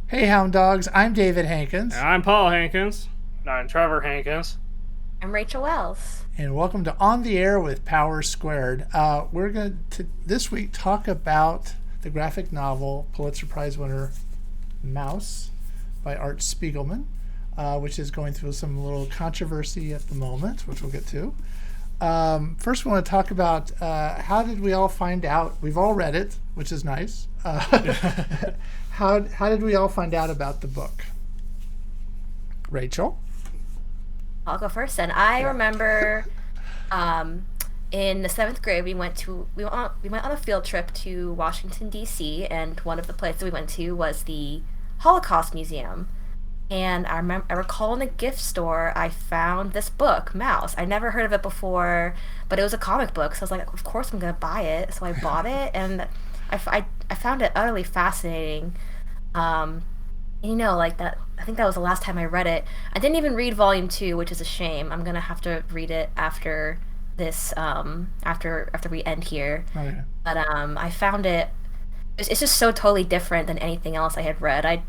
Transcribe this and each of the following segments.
Hey, Hound Dogs. I'm David Hankins, I'm Paul Hankins. And I'm Trevor Hankins. I'm Rachel Wells. and welcome to On the Air with Power Squared. We're going to this week talk about the graphic novel Pulitzer Prize winner Mouse by Art Spiegelman, which is going through some little controversy at the moment, which we'll get to. First, we want to talk about how did we all find out? We've all read it, which is nice. How did we all find out about the book? Rachel? I'll go first. And I remember in the seventh grade, we went on a field trip to Washington, D.C., and one of the places we went to was the Holocaust Museum. And I recall in the gift store, I found this book, Mouse. I never heard of it before, but it was a comic book, so I was like, of course I'm going to buy it. So I bought it, and I found it utterly fascinating. Like that, I think that was the last time I read it. I didn't even read volume two, which is a shame. I'm going to have to read it after this, after we end here. Okay. But I found it's just so totally different than anything else I had read. I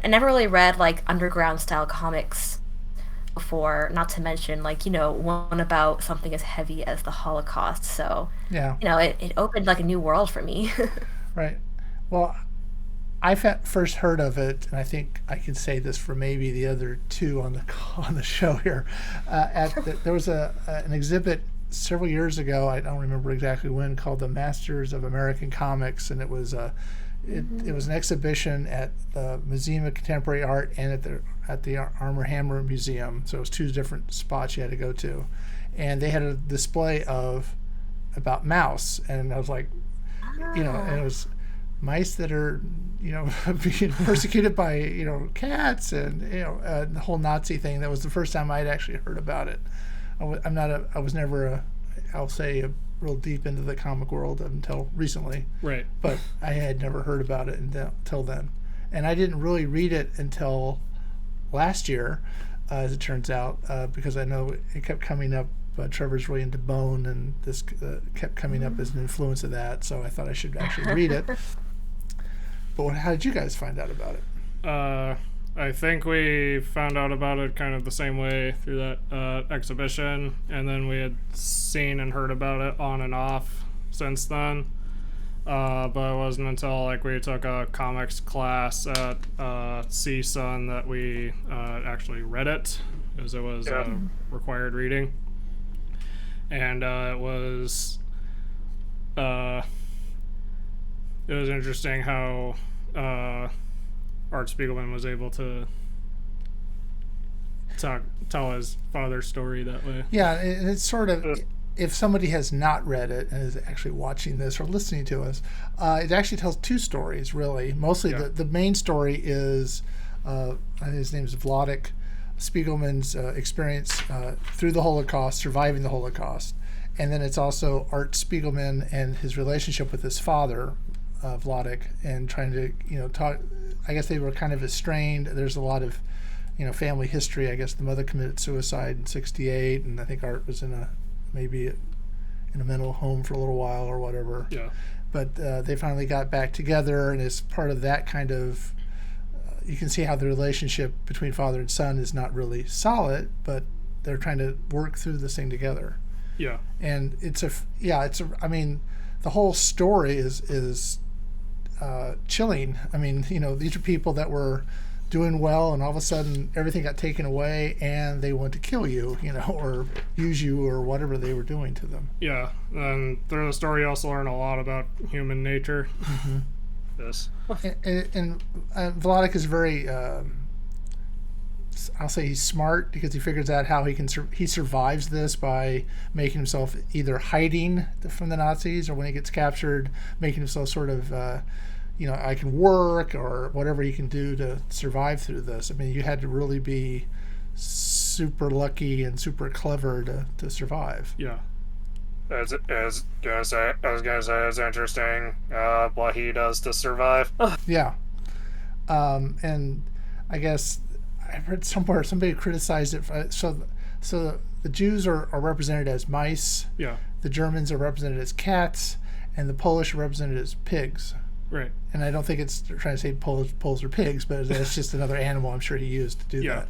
never really read like underground style comics before, not to mention one about something as heavy as the Holocaust. So Yeah. it opened like a new world for me. Right. Well, I first heard of it, and I think I can say this for maybe the other two on the show here. There was an exhibit several years ago. I don't remember exactly when, called the Masters of American Comics, and it was it was an exhibition at the Museum of Contemporary Art and at the Armor Hammer Museum. So it was two different spots you had to go to, and they had a display about Mouse, and I was like, and it was mice that are being persecuted by cats, and the whole Nazi thing. That was the first time I'd actually heard about it. I was never I'll say real deep into the comic world until recently, Right. but I had never heard about it until then, and I didn't really read it until last year, as it turns out, because I know it kept coming up. Trevor's really into Bone, and this kept coming up as an influence of that, so I thought I should actually read it. But how did you guys find out about it? I think we found out about it kind of the same way through that exhibition, and then we had seen and heard about it on and off since then. But it wasn't until we took a comics class at CSUN that we actually read it, because it was required reading. And it was interesting how Art Spiegelman was able to tell his father's story that way. Yeah, and it's sort of, if somebody has not read it and is actually watching this or listening to us, it actually tells two stories, really. Mostly the main story is, I think his name is Vladek Spiegelman's experience through the Holocaust, surviving the Holocaust. And then it's also Art Spiegelman and his relationship with his father, Vladek, and trying to, talk. I guess they were kind of estranged. There's a lot of, family history. I guess the mother committed suicide in '68, and I think Art was maybe in a mental home for a little while or whatever. Yeah. But they finally got back together, and as part of that kind of, you can see how the relationship between father and son is not really solid, but they're trying to work through this thing together. Yeah. And I mean, the whole story is chilling. I mean, these are people that were doing well, and all of a sudden everything got taken away, and they want to kill you, or use you, or whatever they were doing to them. Yeah. And through the story, you also learn a lot about human nature. Mm-hmm. Yes. And Vladek is very, I'll say he's smart, because he figures out how he survives this by making himself either hiding from the Nazis, or when he gets captured, making himself sort of, I can work, or whatever he can do to survive through this. I mean, you had to really be super lucky and super clever to survive. Yeah. I was gonna say it's interesting what he does to survive. Yeah. And I guess I read somewhere somebody criticized it. So the Jews are represented as mice. Yeah. The Germans are represented as cats, and the Polish are represented as pigs. Right. And I don't think it's trying to say poles or pigs, but it's just another animal I'm sure he used to do that.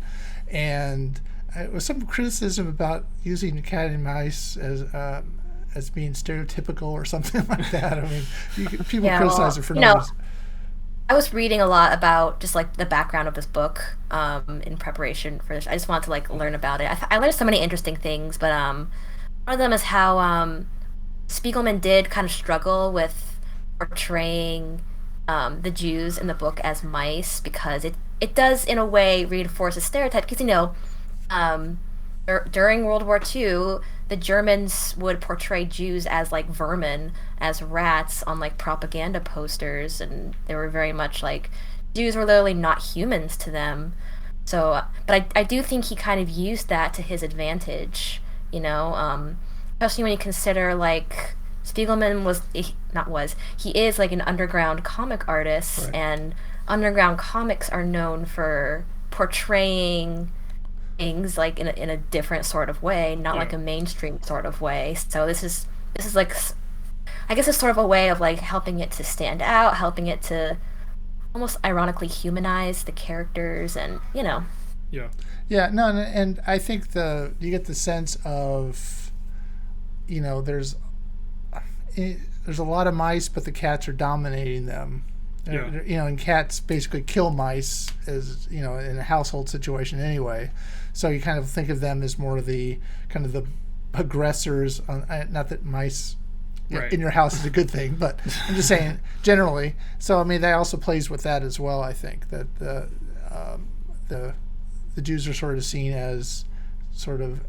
And there was some criticism about using cat and mice as being stereotypical or something like that. I mean, people criticize it for no reason. I was reading a lot about just like the background of this book in preparation for this. I just wanted to like learn about it. I learned so many interesting things, but one of them is how Spiegelman did kind of struggle with portraying the Jews in the book as mice, because it does in a way reinforce a stereotype, because during World War II the Germans would portray Jews as like vermin, as rats on like propaganda posters, and they were very much like Jews were literally not humans to them. So but I do think he kind of used that to his advantage, especially when you consider like Spiegelman he is like an underground comic artist, right. And underground comics are known for portraying things like in a different sort of way, not like a mainstream sort of way. So this is like, I guess it's sort of a way of like helping it to stand out, helping it to almost ironically humanize the characters, and and I think you get the sense of there's a lot of mice, but the cats are dominating them. And cats basically kill mice, as in a household situation anyway. So you kind of think of them as more of the kind of the aggressors. Not that mice in your house is a good thing, but I'm just saying generally. So I mean, that also plays with that as well. I think that the Jews are sort of seen as sort of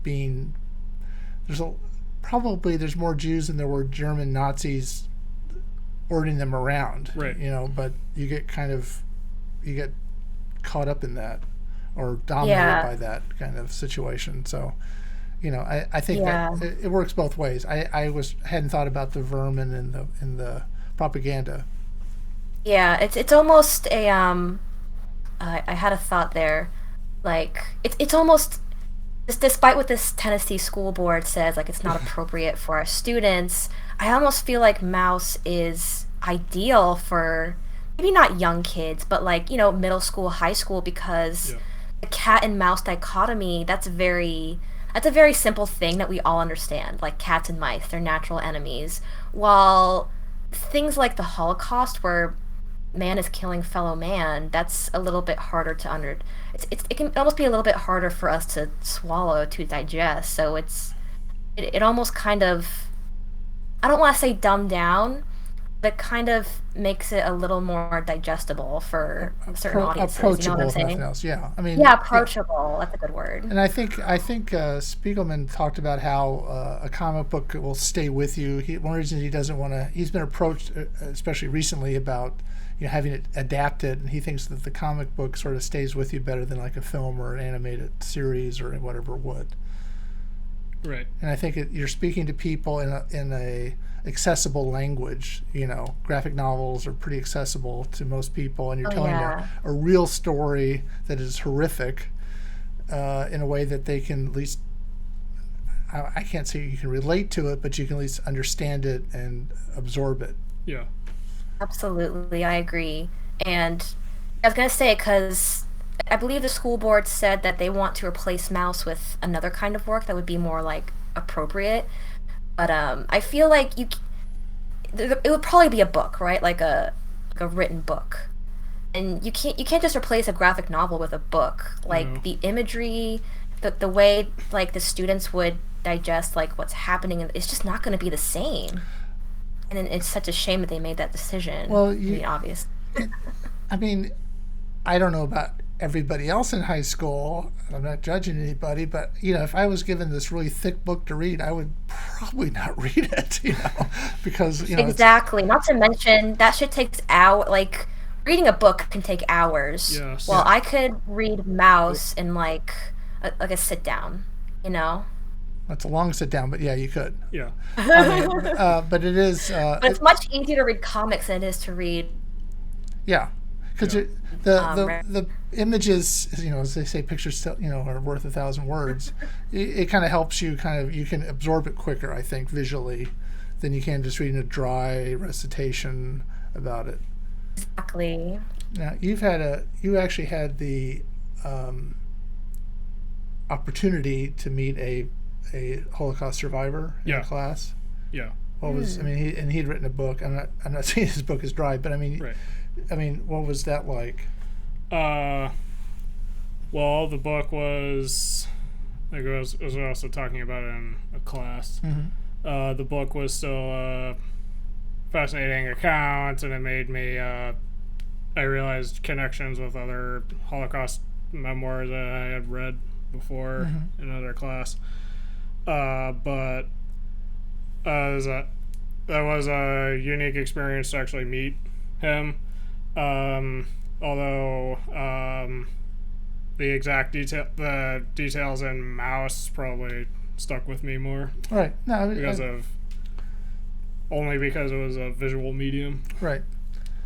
being there's more Jews than there were German Nazis ordering them around, right? But you get caught up in that, or dominated by that kind of situation. So, I think that it works both ways. I hadn't thought about the vermin in the propaganda. Yeah, it's almost a I had a thought there, like it's almost. Despite what this Tennessee school board says, like it's not appropriate for our students, I almost feel like Mouse is ideal for maybe not young kids, but like, middle school, high school, because the cat and mouse dichotomy, that's a very simple thing that we all understand. Like cats and mice, they're natural enemies. While things like the Holocaust, where man is killing fellow man, that's a little bit harder to it can almost be a little bit harder for us to swallow, to digest. So it almost kind of, I don't want to say dumbed down, but kind of makes it a little more digestible for certain audiences. Approachable, if nothing else. Yeah, I mean, approachable. That's a good word. And I think Spiegelman talked about how a comic book will stay with you. One reason he doesn't want to, he's been approached, especially recently, about having it adapted, and he thinks that the comic book sort of stays with you better than like a film or an animated series or whatever would. Right. And I think you're speaking to people in a accessible language. Graphic novels are pretty accessible to most people, and you're telling a real story that is horrific in a way that they can at least, I can't say you can relate to it, but you can at least understand it and absorb it. Yeah. Absolutely, I agree. And I was going to say, because I believe the school board said that they want to replace Mouse with another kind of work that would be more like appropriate. But I feel like it would probably be a book, right? Like a written book. And you can't just replace a graphic novel with a book. Like the imagery, the way like the students would digest like what's happening, it's just not going to be the same. And it's such a shame that they made that decision. Well, obvious. I mean, I don't know about everybody else in high school. I'm not judging anybody, but if I was given this really thick book to read, I would probably not read it. Because exactly. Not to mention that shit takes hours. Like reading a book can take hours. Yes. Well, I could read Mouse in like a sit down. That's a long sit down, but yeah, you could. Yeah. I mean, but it is. But it's much easier to read comics than it is to read. Yeah, because the images, as they say, pictures, are worth 1,000 words. It kind of helps you. You can absorb it quicker, I think, visually, than you can just reading a dry recitation about it. Exactly. Now you actually had the opportunity to meet a Holocaust survivor in Yeah. a class. Yeah. What was, I mean, he'd written a book. I'm not saying his book is dry, but I mean, Right. What was that like? Well, the book was, like I was also talking about it in a class. Mm-hmm. The book was still a fascinating account, and it made me, I realized connections with other Holocaust memoirs that I had read before in another class. But that was a unique experience to actually meet him. Although the exact details in Mouse probably stuck with me more Right. No, because it was a visual medium. right.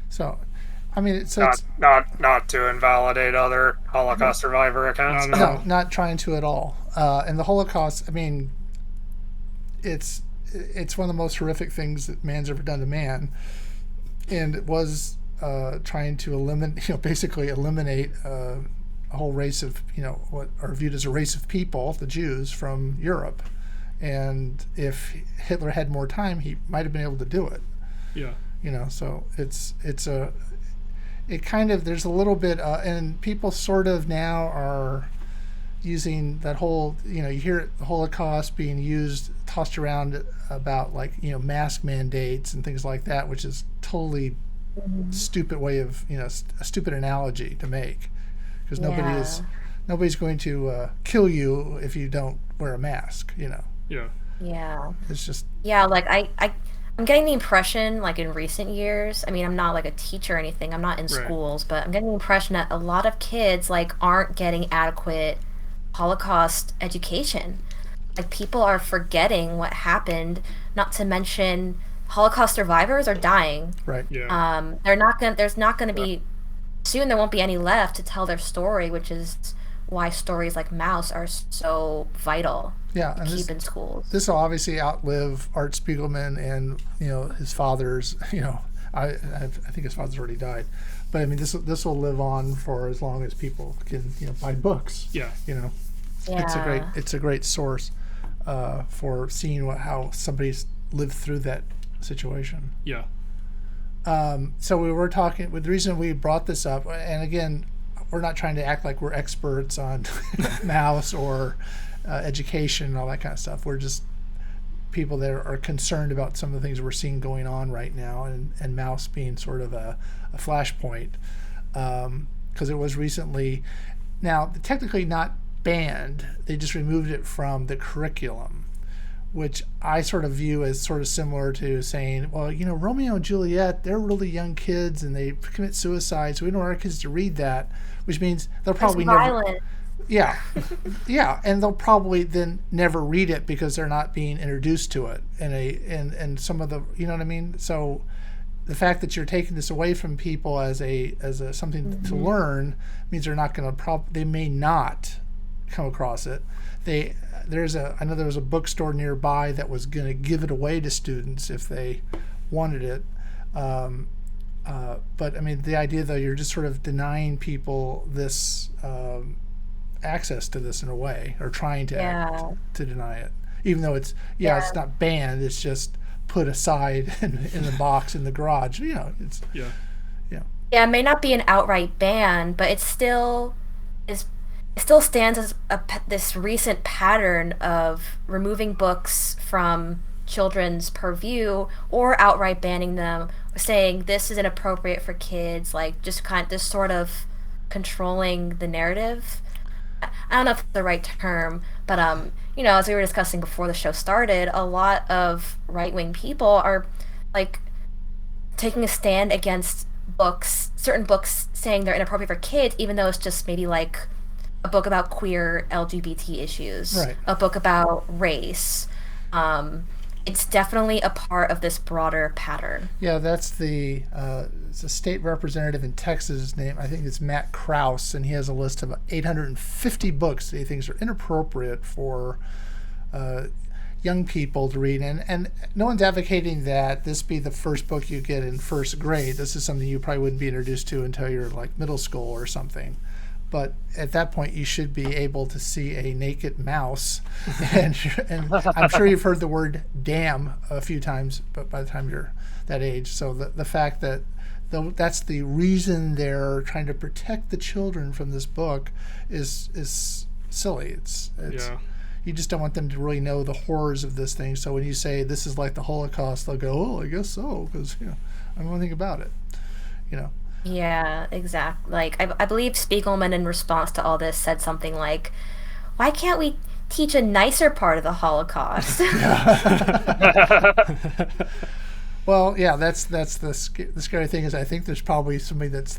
So, I mean, it's Not to invalidate other Holocaust survivor accounts. No. not trying to at all. And the Holocaust, I mean, it's one of the most horrific things that man's ever done to man, and it was trying to basically eliminate a whole race of, what are viewed as a race of people, the Jews, from Europe. And if Hitler had more time, he might have been able to do it. Yeah. So there's a little bit, and people sort of now are using that whole, you hear the Holocaust being tossed around about mask mandates and things like that, which is totally stupid way of, a stupid analogy to make, because nobody's going to kill you if you don't wear a mask. Yeah. Yeah. It's just I'm getting the impression, in recent years, I mean, I'm not a teacher or anything, I'm not in schools, but I'm getting the impression that a lot of kids aren't getting adequate Holocaust education. People are forgetting what happened, not to mention Holocaust survivors are dying. right. Yeah. There's not gonna be, soon there won't be any left to tell their story, which is why stories like Mouse are so vital Yeah, to and keep in schools. this will obviously outlive Art Spiegelman and his father's. I think his father's already died, but I mean this will live on for as long as people can buy books. Yeah. It's a great source for seeing how somebody's lived through that situation. Yeah. So we were talking. The reason we brought this up, and again, we're not trying to act like we're experts on Mouse or education and all that kind of stuff. We're just people that are concerned about some of the things we're seeing going on right now, and Mouse being sort of a flashpoint, because it was recently, now technically not banned, they just removed it from the curriculum, which I sort of view as sort of similar to saying, well, Romeo and Juliet, they're really young kids and they commit suicide, so we don't want our kids to read that, which means they'll probably never. Yeah, yeah, and they'll probably then never read it because they're not being introduced to it and some of the, you know what I mean. So the fact that you're taking this away from people as a something to learn means they're not going to they may not come across it. I know there was a bookstore nearby that was going to give it away to students if they wanted it. But I mean, the idea though, you're just sort of denying people this access to this in a way, or trying to deny it, even though it's not banned. It's just put aside in the box in the garage. It's it may not be an outright ban, but it still stands as this recent pattern of removing books from children's purview or outright banning them, saying this is inappropriate for kids, just kind of this sort of controlling the narrative. I don't know if it's the right term, but as we were discussing before the show started, a lot of right-wing people are taking a stand against certain books, saying they're inappropriate for kids, even though it's just maybe a book about queer LGBT issues, right. A book about race. It's definitely a part of this broader pattern. Yeah, that's it's a state representative in Texas. His name, I think it's Matt Krause, and he has a list of 850 books that he thinks are inappropriate for young people to read, and no one's advocating that this be the first book you get in first grade. This is something you probably wouldn't be introduced to until you're like middle school or something. But at that point, you should be able to see a naked mouse, and I'm sure you've heard the word "damn" a few times, but by the time you're that age, so the fact that that's the reason they're trying to protect the children from this book is silly. It's Yeah. You just don't want them to really know the horrors of this thing. So when you say this is like the Holocaust, they'll go, "Oh, I guess so," because I don't know anything about it. Yeah, exactly. Like I believe Spiegelman in response to all this said something like, "Why can't we teach a nicer part of the Holocaust?" Well, yeah, that's the scary thing is I think there's probably somebody that's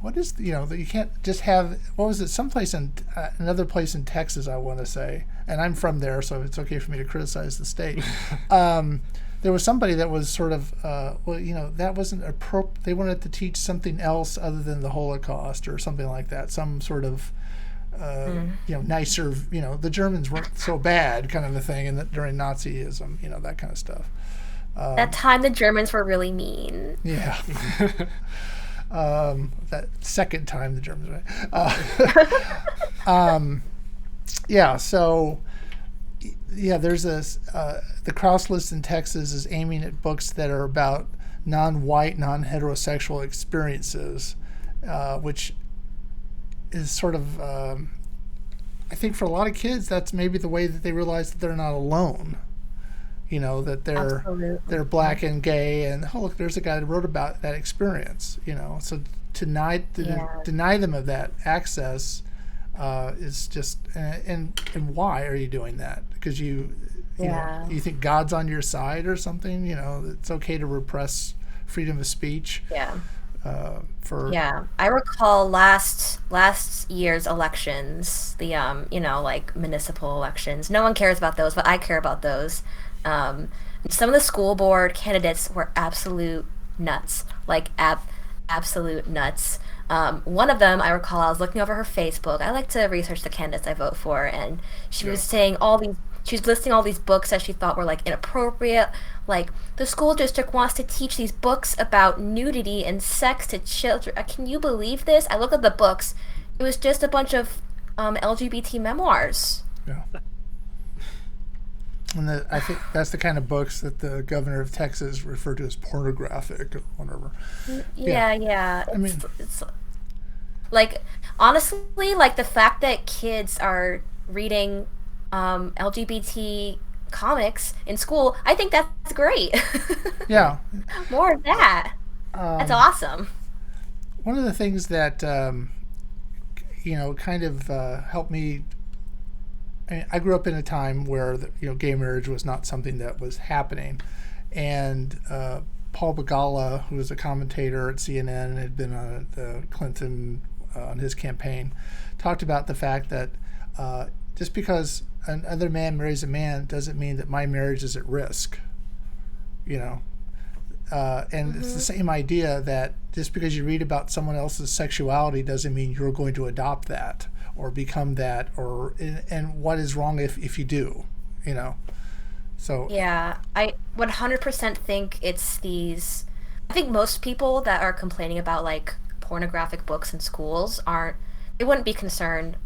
what is that you can't just have what was it someplace in another place in Texas I want to say, and I'm from there, so it's okay for me to criticize the state. There was somebody that was sort of that wasn't appropriate. They wanted to teach something else other than the Holocaust or something like that, some sort of nicer, the Germans weren't so bad kind of a thing, and during Nazism, that kind of stuff. That time the Germans were really mean. Yeah. That second time the Germans were. Yeah. So, there's this. The Krauss list in Texas is aiming at books that are about non-white, non-heterosexual experiences, which is sort of. I think for a lot of kids, that's maybe the way that they realize that they're not alone. That they're black and gay, and look, there's a guy that wrote about that experience. So to deny them of that access is just and why are you doing that? Because you think God's on your side or something. It's okay to repress freedom of speech. Yeah. I recall last year's elections, the like municipal elections. No one cares about those, but I care about those. Some of the school board candidates were absolute nuts, like absolute nuts. One of them, I recall, I was looking over her Facebook. I like to research the candidates I vote for, and she was saying she was listing all these books that she thought were like inappropriate. Like the school district wants to teach these books about nudity and sex to children. Can you believe this? I looked at the books. It was just a bunch of LGBT memoirs. Yeah. And I think that's the kind of books that the governor of Texas referred to as pornographic or whatever. Yeah. It's like, honestly, like the fact that kids are reading LGBT comics in school, I think that's great. Yeah. More of that. That's awesome. One of the things that, kind of helped me. I grew up in a time where gay marriage was not something that was happening, and Paul Begala, who was a commentator at CNN and had been on Clinton on his campaign, talked about the fact that just because another man marries a man doesn't mean that my marriage is at risk. And it's the same idea that just because you read about someone else's sexuality doesn't mean you're going to adopt that or become that, and what is wrong if you do, So yeah, I 100% think it's these. I think most people that are complaining about like pornographic books in schools they wouldn't be concerned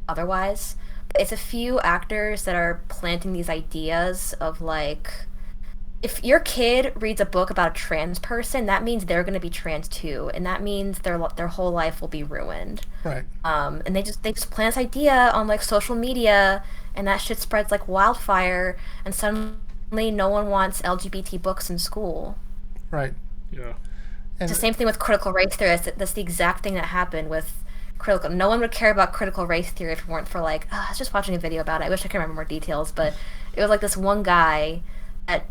otherwise. But it's a few actors that are planting these ideas of like, if your kid reads a book about a trans person, that means they're going to be trans too, and that means their whole life will be ruined. Right. And they just plant this idea on like social media, and that shit spreads like wildfire, and suddenly no one wants LGBT books in school. Right. Yeah. It's the same thing with critical race theory. That's the exact thing that happened with critical. No one would care about critical race theory if it weren't for like, I was just watching a video about it. I wish I could remember more details, but it was like this one guy that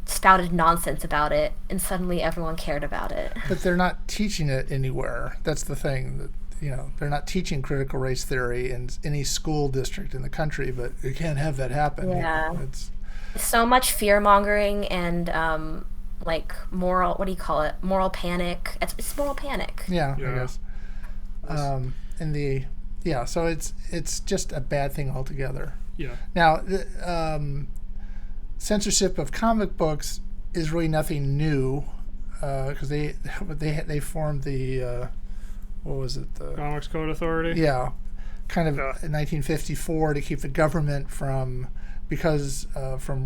spouted nonsense about it, and suddenly everyone cared about it. But they're not teaching it anywhere. That's the thing. They're not teaching critical race theory in any school district in the country, but you can't have that happen. Yeah. It's so much fear mongering and like moral. What do you call it? Moral panic. It's moral panic. Yeah. I guess. So it's just a bad thing altogether. Yeah. Now, censorship of comic books is really nothing new, because they formed the what was it, the Comics Code Authority. yeah, kind of Yeah. in 1954 to keep the government from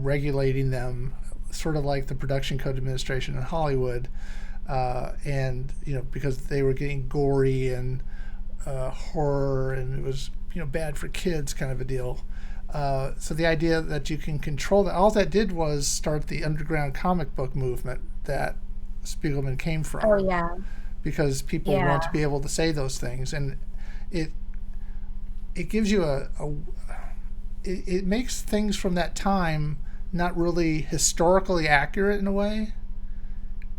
regulating them, sort of like the Production Code Administration in Hollywood, and because they were getting gory and horror, and it was bad for kids, kind of a deal. So the idea that you can control that, all that did was start the underground comic book movement that Spiegelman came from. Oh yeah. Because people Yeah. want to be able to say those things, and it gives you it makes things from that time not really historically accurate in a way.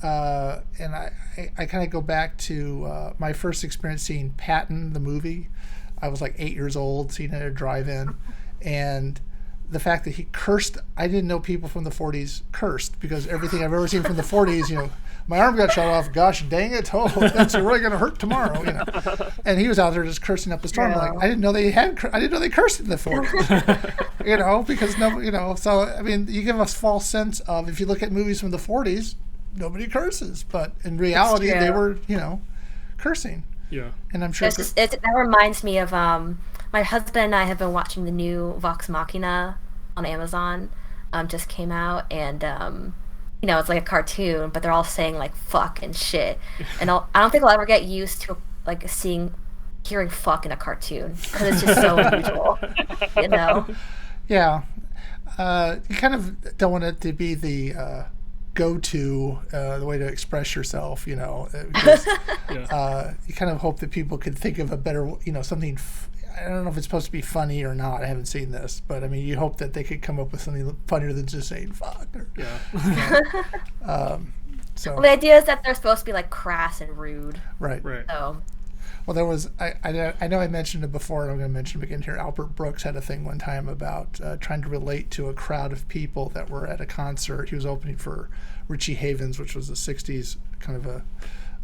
And I kind of go back to my first experience seeing Patton, the movie. I was like 8 years old, seeing it at a drive-in, and the fact that he cursed, I didn't know people from the 40s cursed, because everything I've ever seen from the 40s, my arm got shot off, gosh dang it, oh, that's really going to hurt tomorrow, And he was out there just cursing up a storm. Yeah. Like, I didn't know they cursed in the 40s, because so, I mean, you give us false sense of, if you look at movies from the 40s, nobody curses, but in reality, true. they were, cursing. Yeah. And I'm sure That reminds me of my husband and I have been watching the new Vox Machina on Amazon. Just came out, and it's like a cartoon, but they're all saying like fuck and shit. And I don't think I'll ever get used to like hearing fuck in a cartoon, because it's just so unusual. Yeah. You kind of don't want it to be the go-to, the way to express yourself, because you kind of hope that people could think of a better, something. I don't know if it's supposed to be funny or not. I haven't seen this, but I mean, you hope that they could come up with something funnier than just saying "fuck." So Well, the idea is that they're supposed to be like crass and rude. right. So Well, there was I know I mentioned it before, and I'm going to mention it again here. Albert Brooks had a thing one time about trying to relate to a crowd of people that were at a concert. He was opening for Richie Havens, which was a '60s kind of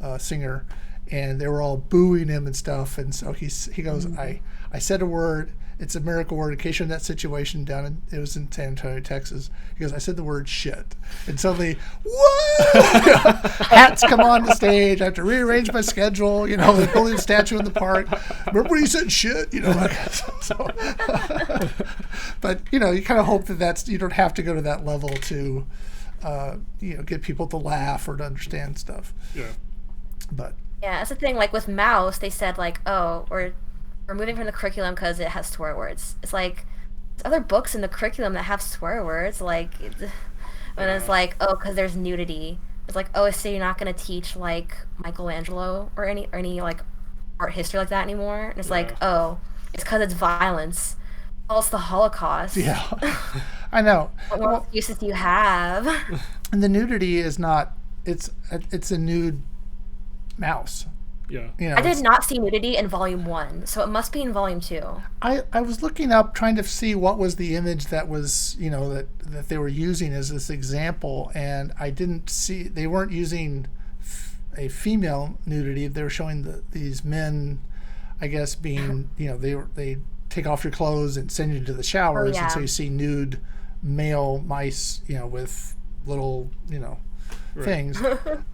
a singer, and they were all booing him and stuff. And so he goes, I said a word. It's a miracle word. In case you're in that situation it was in San Antonio, Texas. He goes, I said the word shit. And suddenly, whoa! Hats come on the stage. I have to rearrange my schedule. They're building a statue in the park. Remember when he said shit? So. But, you kind of hope that you don't have to go to that level to, get people to laugh or to understand stuff. Yeah. But. yeah, that's the thing. Like with Mouse, they said like, oh, we're removing from the curriculum because it has swear words. It's like there's other books in the curriculum that have swear words. Like, when it's like, oh, because there's nudity. It's like, oh, so you're not gonna teach like Michelangelo or any like art history like that anymore. And it's like, oh, it's because it's violence. Well, it's the Holocaust. Yeah, I know. What more excuses do you have? And the nudity is not. It's a nude mouse. Yeah. I did not see nudity in Volume 1, so it must be in Volume 2. I was looking up trying to see what was the image that was that they were using as this example, and I didn't see, they weren't using a female nudity. They were showing these men, I guess, being they take off your clothes and send you to the showers, and so you see nude male mice with little things.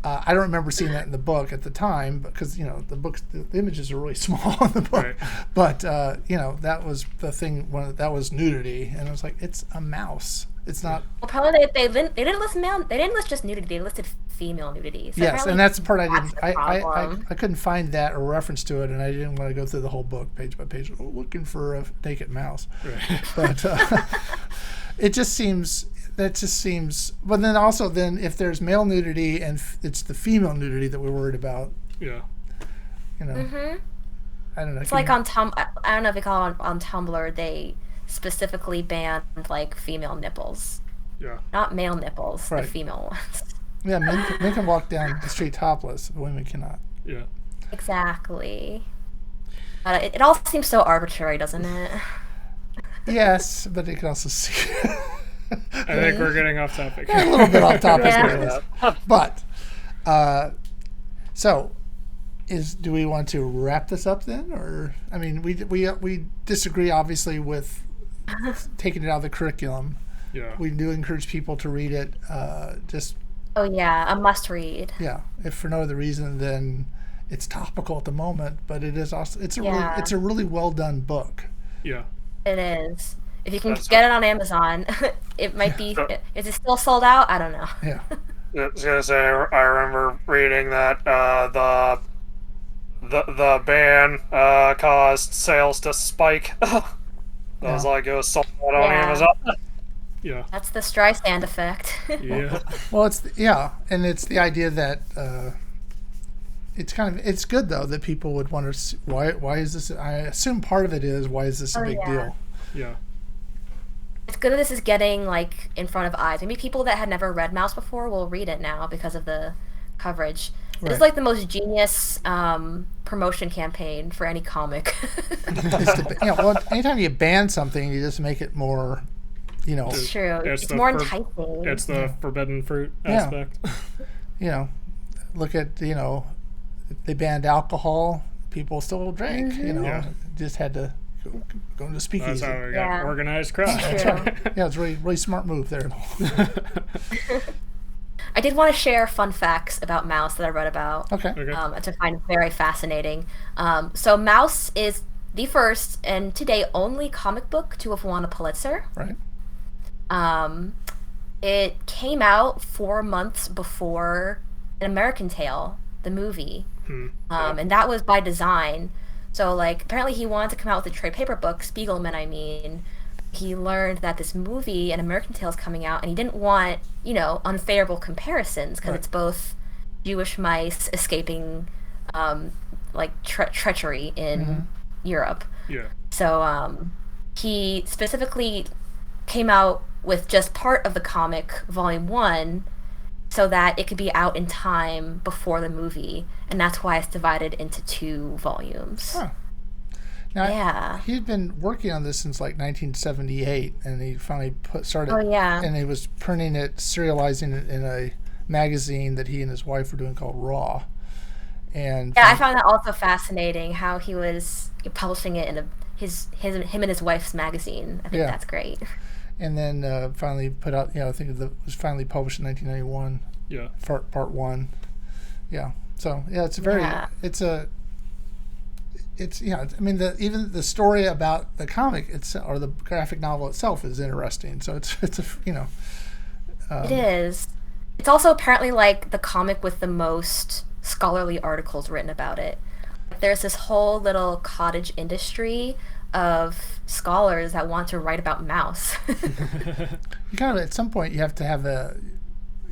I don't remember seeing that in the book at the time, because the images are really small in the book. Right. But that was the thing. That was nudity, and I was like, it's a mouse. It's not. Well, probably they didn't list male. They didn't list just nudity. They listed female nudity. So Yes, and that's the part I didn't. the problem. I couldn't find that or reference to it, and I didn't want to go through the whole book page by page looking for a naked mouse. Right. But it just seems. That just seems. But then also, if there's male nudity and it's the female nudity that we're worried about, Yeah. I don't know. It's like on I don't know if they call it on Tumblr. They specifically banned like female nipples, Yeah. not male nipples, Right. the female ones. Yeah, men can walk down the street topless, but women cannot. Yeah. Exactly. But it all seems so arbitrary, doesn't it? Yes, but you can also see. I think we're getting off topic. A little bit off topic, Yeah. but so do we want to wrap this up then, or we disagree obviously with taking it out of the curriculum. Yeah. We do encourage people to read it. Just Oh yeah, a must read. yeah, if for no other reason than it's topical at the moment, but it is also Yeah. it's a really well done book. Yeah. It is. If you can That's get it on Amazon, it might be. Is it still sold out? I don't know. Yeah. I was gonna say, I remember reading that the ban caused sales to spike. I was Yeah. like, it was sold out on Yeah. Amazon. Yeah. That's the Streisand effect. Yeah. Well, and it's the idea that it's good though that people would wonder why is this? I assume part of it is why is this a Oh, big yeah. deal? Yeah. It's good that this is getting like in front of eyes. Maybe people that had never read Mouse before will read it now because of the coverage. It Right. is like the most genius promotion campaign for any comic. Well, anytime you ban something, you just make it more, It's true. It's It's the more fir- enticing. It's the forbidden fruit Yeah. aspect. Look at they banned alcohol, people still drank. Yeah. Just had to go into That's speakeasy. how we got Yeah. organized crime. True. Yeah, it's really really smart move there. I did want to share fun facts about Mouse that I read about. Okay. Okay. Which I find very fascinating. So Mouse is the first and today only comic book to have won a Pulitzer. Right. It came out 4 months before An American Tail, the movie, and that was by design. So like apparently he wanted to come out with a trade paper book, Spiegelman. I mean, he learned that this movie, An American Tail, is coming out, and he didn't want unfavorable comparisons because Right. it's both Jewish mice escaping treachery in Europe. Yeah. So he specifically came out with just part of the comic, Volume 1, so that it could be out in time before the movie, and that's why it's divided into 2 volumes. Huh. Now, Yeah. he had been working on this since like 1978, and he finally started. Oh, yeah. And he was printing it, serializing it in a magazine that he and his wife were doing called Raw. And Yeah, I found that also fascinating how he was publishing it in him and his wife's magazine. I think Yeah. that's great. and then finally put out. I think it was finally published in 1991. Yeah. Part 1. Yeah. So yeah, it's a very. Yeah. I mean, even the story about the comic or the graphic novel itself is interesting. So it's It is. It's also apparently like the comic with the most scholarly articles written about it. There's this whole little cottage industry of scholars that want to write about Mouse. you kind of at some point you have to have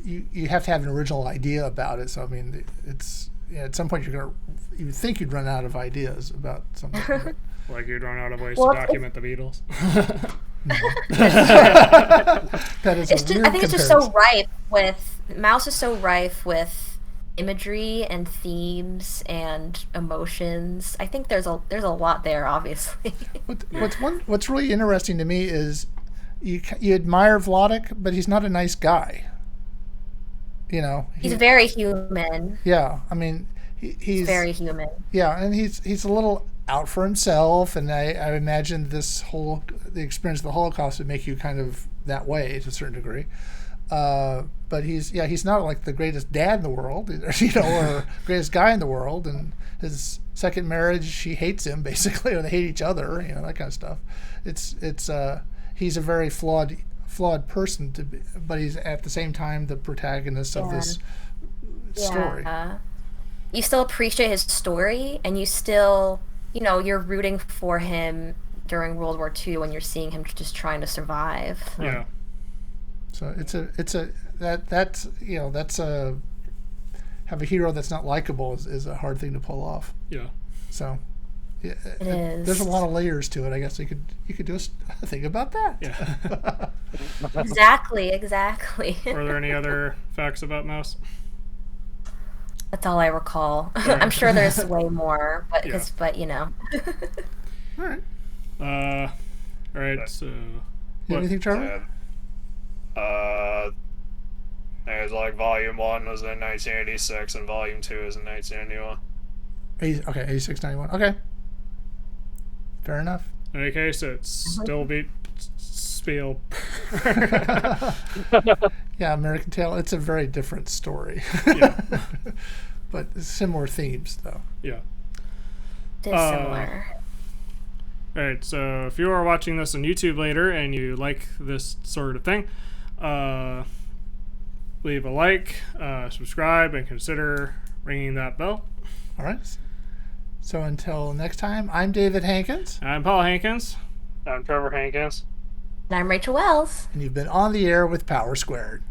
you have to have an original idea about it. So I mean, it's at some point you would think you'd run out of ideas about something. but- Like you'd run out of ways Well, to document the Beatles. that is It's a just, weird I think it's just comparison. so rife with Mouse is so rife with imagery and themes and emotions. I think there's a lot there, obviously. What's really interesting to me is you admire Vladek, but he's not a nice guy. He's very human. Yeah, I mean he's Very human. yeah, and he's a little out for himself, and I imagine the experience of the Holocaust would make you kind of that way to a certain degree. But he's not like the greatest dad in the world, or greatest guy in the world. And his second marriage, she hates him basically, or they hate each other, that kind of stuff. He's a very flawed person but he's at the same time the protagonist of this story. Yeah. You still appreciate his story, and you still, you're rooting for him during World War II when you're seeing him just trying to survive. Yeah. So have a hero that's not likable is a hard thing to pull off. Yeah. So yeah, It is. there's a lot of layers to it. I guess you could do a thing about that. Yeah. Exactly. Are there any other facts about Mouse? That's all I recall. I'm sure there's way more, but Yeah. All right. All right. So. You What? have anything, Trevor? It was like Volume 1 was in 1986 and Volume 2 is in 1991. 86, 91. Okay. Fair enough. In any case, it still beat spiel. Yeah, American Tail. It's a very different story. Yeah. But similar themes, though. Yeah. Dissimilar. All right, so if you are watching this on YouTube later and you like this sort of thing, leave a like, subscribe, and consider ringing that bell. All right. So until next time, I'm David Hankins. I'm Paul Hankins. I'm Trevor Hankins. And I'm Rachel Wells. And you've been on the air with Power Squared.